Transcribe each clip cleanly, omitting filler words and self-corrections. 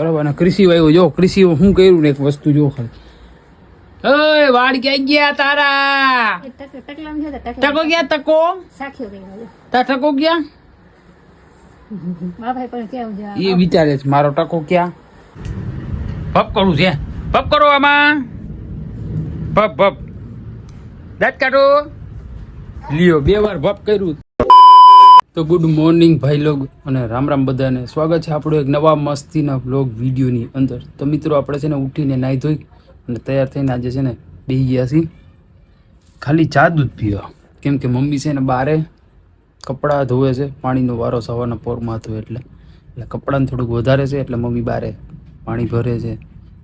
બરાબર. અને કૃષિ આવ્યો, જો કૃષિ શું કર્યું ને એક વસ્તુ જો ખાલી. ઓય વાડ ક્યાં ગયા તારા? ટકો ગયા? ટકો તા ટકો ગયા? એ વિચારે છે મારો ટકો ક્યાં. પપ કરું છે, પપ કરો આમાં, પપ પપ દાંત કાઢો. લ્યો 2 વાર પપ કર્યું. તો ગુડ મોર્નિંગ ભાઈ લોગ અને રામ રામ બધાને. સ્વાગત છે આપણો એક નવા મસ્તીના બ્લોગ વિડીયોની અંદર. તો મિત્રો આપણે છે ને ઉઠીને નાહી ધોઈ અને તૈયાર થઈને આજે છે ને બેસી ગયા છીએ ખાલી ચા દૂધ પીવા. કેમ કે મમ્મી છે ને બારે કપડાં ધોવે છે, પાણીનો વારો સવારના પોરમાં હતો એટલે કપડાને થોડુંક વધારે છે એટલે મમ્મી બારે પાણી ભરે છે.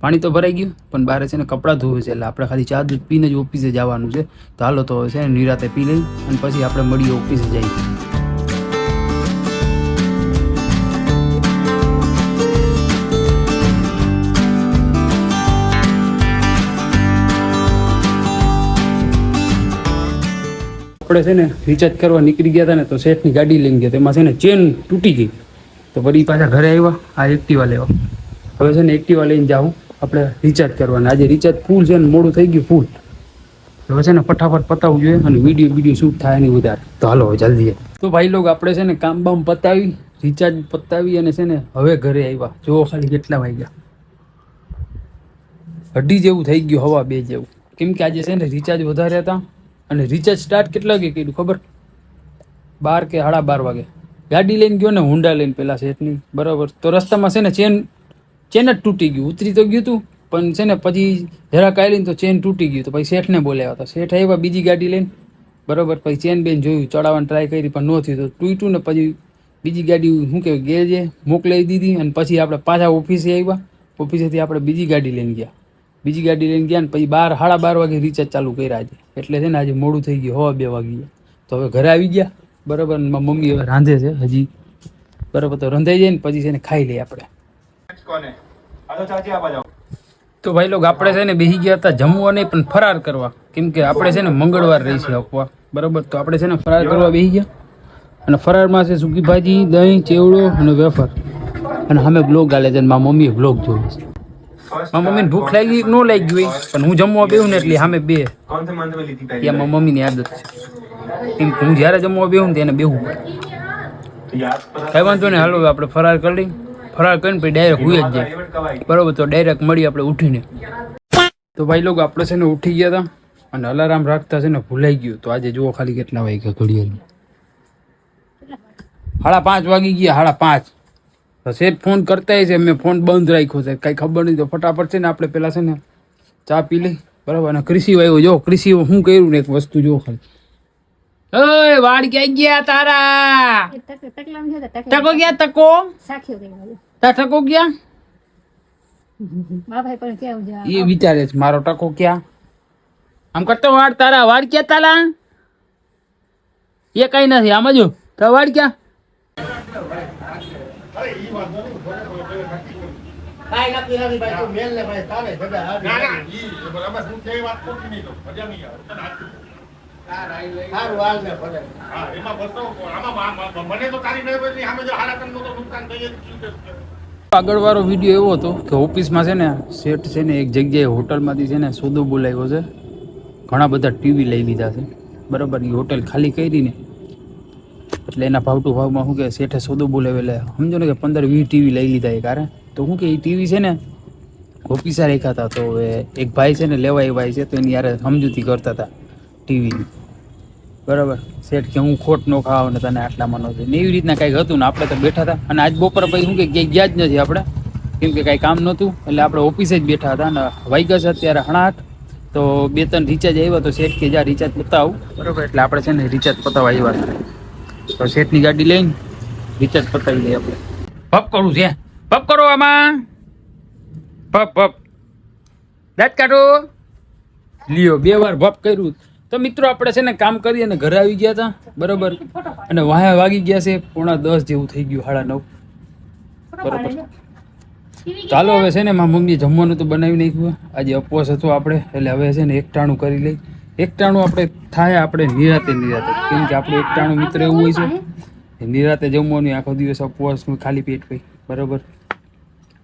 પાણી તો ભરાઈ ગયું પણ બારે છે ને કપડાં ધોવે છે એટલે આપણે ખાલી ચા દૂધ પીને જ ઓફિસે જવાનું છે. તો હાલો તો હવે છે ને નિરાતે પી લઈ અને પછી આપણે મળીએ ઓફિસે જઈએ. આપણે છે ને રિચાર્જ કરવા નીકળી ગયા હતા ને તો શેઠની ગાડી લઈને ગયા, તેમાં છે ને ચેન તૂટી ગઈ. તો વળી પાછા ઘરે આવ્યા આ એક્ટિવા લેવા. હવે છે ને એક્ટિવા લઈને જાઉં આપણે રિચાર્જ કરવાના. આજે રિચાર્જ ફૂલ છે ને મોડું થઈ ગયું ફૂલ. હવે છે ને ફટાફટ પતાવવું જોઈએ અને વિડીયો શૂટ થાય નહીં વધારે. તો હાલો હવે જલ્દી. તો ભાઈ લોગ આપણે છે ને કામ બામ પતાવી રિચાર્જ પતાવી અને છે ને હવે ઘરે આવ્યા. જો ખાલી કેટલા વાગ્યા, 2:30 જેવું થઈ ગયું, હવા 2 જેવું. કેમ કે આજે છે ને રિચાર્જ વધારે હતા અને રિચાર્જ સ્ટાર્ટ કેટલા વાગે કર્યું ખબર? 12 કે 12:30 વાગે. ગાડી લઈને ગયો ને હુંડા લઈને પેલા શેઠની, બરાબર. તો રસ્તામાં છે ને ચેન જ તૂટી ગયું. ઉતરી તો ગયું હતું પણ છે ને પછી જરાક આવીને તો ચેન તૂટી ગયું. તો પછી શેઠને બોલાવ્યા હતા. શેઠ આવ્યા બીજી ગાડી લઈને, બરાબર. પછી ચેન બેન જોયું, ચડાવવાની ટ્રાય કરી પણ ન થયું તો તૂટ્યું ને પછી બીજી ગાડી શું કહેવાય ગેરેજે મોકલાવી દીધી અને પછી આપણે પાછા ઓફિસે આવ્યા. ઓફિસેથી આપણે બીજી ગાડી લઈને ગયા. બીજી ગાડી લઈને ગયા ને પછી 12:30 વાગે રિચાર્જ ચાલુ કર્યા આજે. એટલે છે ને આજે મોડું થઈ ગયું, હવા 2 વાગી ગયા. તો હવે ઘરે આવી ગયા, બરાબર. મમ્મી હવે રાંધે છે હજી, બરાબર. તો રંધાઈ જાય ને પછી છે ને ખાઈ લઈએ આપણે. તો ભાઈ લોગ આપણે છે ને બેસી ગયા હતા જમવા નહીં પણ ફરાર કરવા. કેમ કે આપણે છે ને મંગળવાર રહી છે આપવા, બરાબર. તો આપણે છે ને ફરાર કરવા બેસી ગયા અને ફરારમાં છે સૂકી ભાજી, દહીં, ચેવડો અને વેફર. અને અમે બ્લોગ ગાલે છે, મારા મમ્મીએ બ્લોગ જોવે છે. મારા મમ્મીને ભૂખ લાગી ન લાગી હોય પણ હું જમવા બેહું ને એટલે સામે બે ત્યાં મારા મમ્મીની આદત છે. કેમ કે હું જ્યારે જમવા બેહું ને તેને બેહું પડે. કઈ વાંધો ને, હાલો આપણે ફરાર કરી લઈ. ફરાર કરીને પછી ડાયરેક્ટ હુઈ જ જાય, બરાબર. તો ડાયરેક્ટ મળી આપણે ઉઠીને. તો ભાઈ લોકો આપણે છે ને ઉઠી ગયા હતા અને અલાર્મ રાખતા છે ને ભૂલાઈ ગયું. તો આજે જુઓ ખાલી કેટલા વાગ્યા ઘડિયાળમાં, 5:30 વાગી ગયા, 5:30. શેઠ ફોન કરતા છે, મેં ફોન બંધ રાખ્યો છે, કઈ ખબર નહીં. તો ફટાફટ છે ને આપણે પેલા છે ને ચા પી લઈ, બરાબર. અને કૃષિ આવ્યો, જો કૃષિ શું કર્યું ને એક વસ્તુ જો ખાલી. ઓય વાડ ક્યાં ગયા તારા? ટકો ગયા? ટકો તા ટકો ગયા? એ વિચારે છે મારો ટકો ક્યાં. આમ કરતો વાડ તારા વાડ ક્યાં તારા? એ કઈ નથી, આમ જો તા વાડ ક્યાં? આગળ વાળો વિડીયો એવો હતો કે ઓફિસમાં છે ને શેઠ છે ને એક જગ્યાએ હોટલમાંથી છે ને સોદો બોલાવ્યો છે. ઘણા બધા ટીવી લઈ લીધા છે, બરાબર. એ હોટલ ખાલી કરીને એટલે એના ભાવ ટુ ભાવમાં શું કે શેઠે સોદો બોલાવેલા, સમજો ને કે 15-20 ટીવી લઈ લીધા એ કારણ. તો શું કે એ ટીવી છે ને ઓફિસે રાખ્યા હતા. તો એક ભાઈ છે ને લેવા ભાઈ છે તો એની યારે સમજૂતી કરતા હતા ટીવીની, બરાબર. શેઠ કે હું ખોટ ન ખાવ ને તને આટલામાં ન થાય ને એવી રીતના કંઈક હતું ને આપણે તો બેઠા હતા. અને આજ બપોર પછી શું કે ક્યાંય ગયા જ નથી આપણે, કેમ કે કાંઈ કામ નહોતું એટલે આપણે ઓફિસે જ બેઠા હતા. અને વાગ્યા છે અત્યારે 8:30. તો 2-3 રિચાર્જ આવ્યા તો શેઠ કે જા રિચાર્જ પતાવ, બરાબર. એટલે આપણે છે ને રિચાર્જ પતાવવા આવ્યા. તો શેઠની ગાડી લઈને રિચાર્જ પતાવી લઈએ આપણે. પપ કરું છે, પપ કરો આમાં, પપ પપ દાંત કાઢો. લ્યો 2 વાર પપ કર્યું. તો મિત્રો આપણે છે ને કામ કરી અને ઘરે આવી ગયા હતા, બરાબર. અને વાયા વાગી ગયા છે 9:45 જેવું થઈ ગયું, 9:30, બરાબર. ચાલો હવે છે ને મારા મમ્મીએ જમવાનું તો બનાવી નાખ્યું. આજે ઉપવાસ હતો આપણે એટલે હવે છે ને એકટાણું કરી લઈ. એકટાણું આપણે થાય આપણે નિરાતે, કેમ કે આપણે એકટાણું મિત્ર એવું હોય છે નિરાતે જમવાનું, આખો દિવસ ઉપવાસનું ખાલી પેટ પઈ, બરાબર.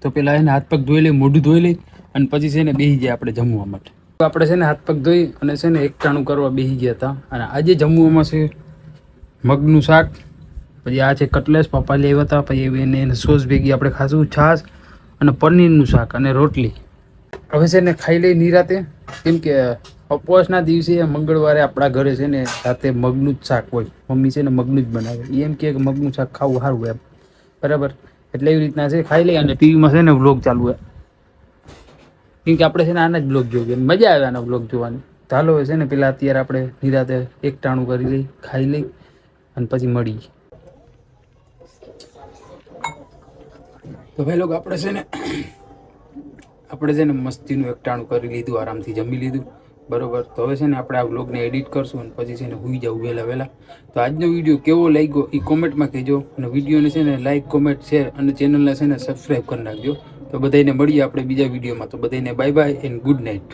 તો પેલા એને હાથ પગ ધોઈ લઈ, મોઢું ધોઈ લઈ અને પછી છે ને બેસી જાય આપણે જમવા માટે. તો આપણે છે ને હાથ પગ ધોઈ અને છે ને એકટાણું કરવા બેસી ગયા હતા. અને આજે જમવામાં છે મગનું શાક, પછી આ છે કટલેસ પપ્પા લઈ આવ્યા હતા, પછી એને સોસ ભેગી આપણે ખાશું છાશ અને પનીરનું શાક અને રોટલી. હવે છે ને ખાઈ લઈ નિરાતે, કેમ કે ઉપવાસના દિવસે મંગળવારે આપણા ઘરે છે ને રાતે મગનું જ શાક હોય. મમ્મી છે ને મગનું જ બનાવે, એમ કે મગનું શાક ખાવું સારું એમ, બરાબર. એટલે એવી રીતના છે ખાઈ લઈ. અને ટીવીમાં છે ને વ્લોગ ચાલુ હોય, કેમ કે આપણે છે ને આના જ બ્લોગ જોઈએ, મજા આવે આના બ્લોગ જોવાની. ચાલો છે ને પેલા અત્યારે આપણે નિરાતે એકટાણું કરી લઈ, ખાઈ લઈ અને પછી મળી. તો ભાઈ લોકો આપણે છે ને મસ્તીનું એકટાણું કરી લીધું, આરામથી જમી લીધું, બરોબર. તો હવે છે ને આપણે આ વ્લોગને એડિટ કરશું અને પછી છે ને સૂઈ જવું વહેલા. તો આજનો વિડીયો કેવો લાગ્યો એ કોમેન્ટમાં કહેજો. અને વિડીયોને છે ને લાઇક, કોમેન્ટ, શેર અને ચેનલને છે ને સબસ્ક્રાઈબ કરી નાખજો. તો બધાને મળીએ આપણે બીજા વિડીયોમાં. તો બધાને bye bye and good night.